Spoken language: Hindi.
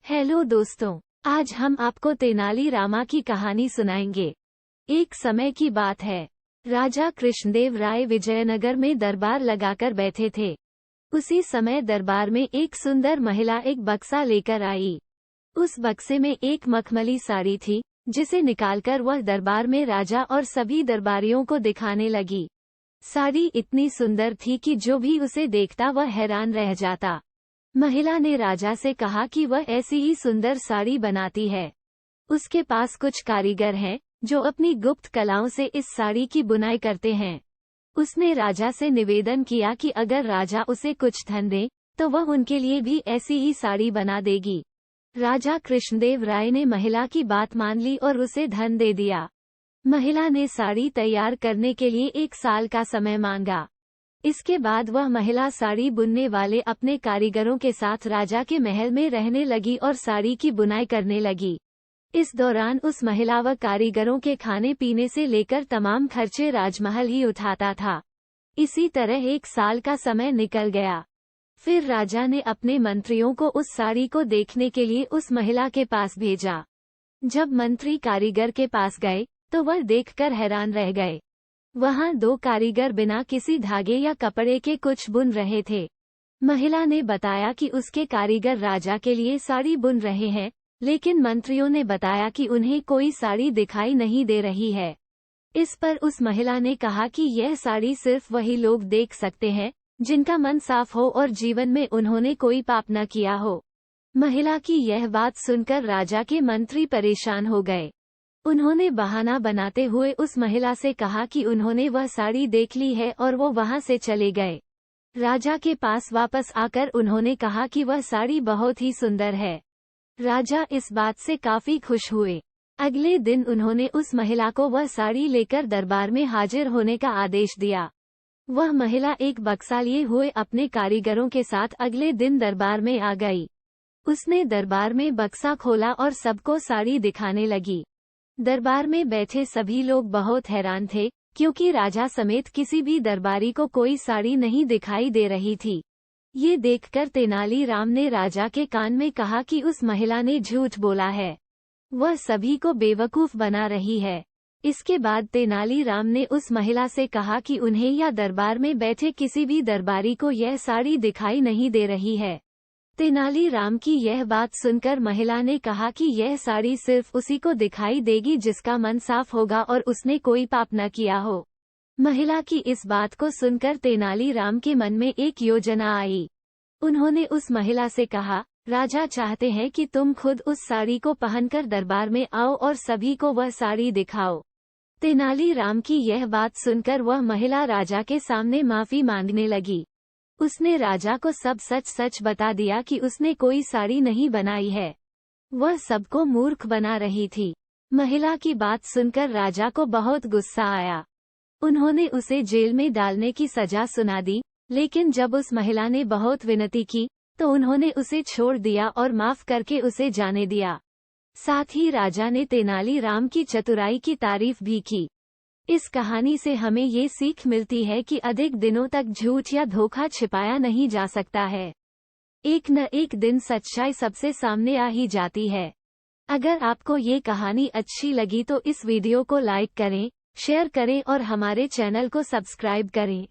हेलो दोस्तों, आज हम आपको तेनाली रामा की कहानी सुनाएंगे। एक समय की बात है, राजा कृष्णदेव राय विजयनगर में दरबार लगाकर बैठे थे। उसी समय दरबार में एक सुंदर महिला एक बक्सा लेकर आई। उस बक्से में एक मखमली साड़ी थी, जिसे निकालकर वह दरबार में राजा और सभी दरबारियों को दिखाने लगी। साड़ी इतनी सुंदर थी कि जो भी उसे देखता वह हैरान रह जाता। महिला ने राजा से कहा कि वह ऐसी ही सुंदर साड़ी बनाती है। उसके पास कुछ कारीगर हैं, जो अपनी गुप्त कलाओं से इस साड़ी की बुनाई करते हैं। उसने राजा से निवेदन किया कि अगर राजा उसे कुछ धन दे, तो वह उनके लिए भी ऐसी ही साड़ी बना देगी। राजा कृष्णदेव राय ने महिला की बात मान ली और उसे धन दे दिया। महिला ने साड़ी तैयार करने के लिए 1 साल का समय मांगा। इसके बाद वह महिला साड़ी बुनने वाले अपने कारीगरों के साथ राजा के महल में रहने लगी और साड़ी की बुनाई करने लगी। इस दौरान उस महिला व कारीगरों के खाने पीने से लेकर तमाम खर्चे राजमहल ही उठाता था। इसी तरह 1 साल का समय निकल गया। फिर राजा ने अपने मंत्रियों को उस साड़ी को देखने के लिए उस महिला के पास भेजा। जब मंत्री कारीगर के पास गए, तो वह देखकर हैरान रह गए। वहां 2 कारीगर बिना किसी धागे या कपड़े के कुछ बुन रहे थे। महिला ने बताया कि उसके कारीगर राजा के लिए साड़ी बुन रहे हैं, लेकिन मंत्रियों ने बताया कि उन्हें कोई साड़ी दिखाई नहीं दे रही है। इस पर उस महिला ने कहा कि यह साड़ी सिर्फ वही लोग देख सकते हैं, जिनका मन साफ हो और जीवन में उन्होंने कोई पाप न किया हो। महिला की यह बात सुनकर राजा के मंत्री परेशान हो गए। उन्होंने बहाना बनाते हुए उस महिला से कहा कि उन्होंने वह साड़ी देख ली है और वो वहां से चले गए। राजा के पास वापस आकर उन्होंने कहा कि वह साड़ी बहुत ही सुंदर है। राजा इस बात से काफी खुश हुए। अगले दिन उन्होंने उस महिला को वह साड़ी लेकर दरबार में हाजिर होने का आदेश दिया। वह महिला एक बक्सा लिए हुए अपने कारीगरों के साथ अगले दिन दरबार में आ गई। उसने दरबार में बक्सा खोला और सबको साड़ी दिखाने लगी। दरबार में बैठे सभी लोग बहुत हैरान थे, क्योंकि राजा समेत किसी भी दरबारी को कोई साड़ी नहीं दिखाई दे रही थी। ये देखकर तेनाली राम ने राजा के कान में कहा कि उस महिला ने झूठ बोला है। वह सभी को बेवकूफ बना रही है। इसके बाद तेनाली राम ने उस महिला से कहा कि उन्हें या दरबार में बैठे किसी भी दरबारी को यह साड़ी दिखाई नहीं दे रही है। तेनाली राम की यह बात सुनकर महिला ने कहा कि यह साड़ी सिर्फ उसी को दिखाई देगी जिसका मन साफ होगा और उसने कोई पाप न किया हो। महिला की इस बात को सुनकर तेनाली राम के मन में एक योजना आई। उन्होंने उस महिला से कहा, राजा चाहते हैं कि तुम खुद उस साड़ी को पहनकर दरबार में आओ और सभी को वह साड़ी दिखाओ। तेनाली राम की यह बात सुनकर वह महिला राजा के सामने माफी मांगने लगी। उसने राजा को सब सच सच बता दिया कि उसने कोई साड़ी नहीं बनाई है। वह सबको मूर्ख बना रही थी। महिला की बात सुनकर राजा को बहुत गुस्सा आया। उन्होंने उसे जेल में डालने की सजा सुना दी, लेकिन जब उस महिला ने बहुत विनती की, तो उन्होंने उसे छोड़ दिया और माफ करके उसे जाने दिया। साथ ही राजा ने तेनाली राम की चतुराई की तारीफ भी की। इस कहानी से हमें ये सीख मिलती है कि अधिक दिनों तक झूठ या धोखा छिपाया नहीं जा सकता है। एक न एक दिन सच्चाई सबसे सामने आ ही जाती है। अगर आपको ये कहानी अच्छी लगी तो इस वीडियो को लाइक करें, शेयर करें और हमारे चैनल को सब्सक्राइब करें।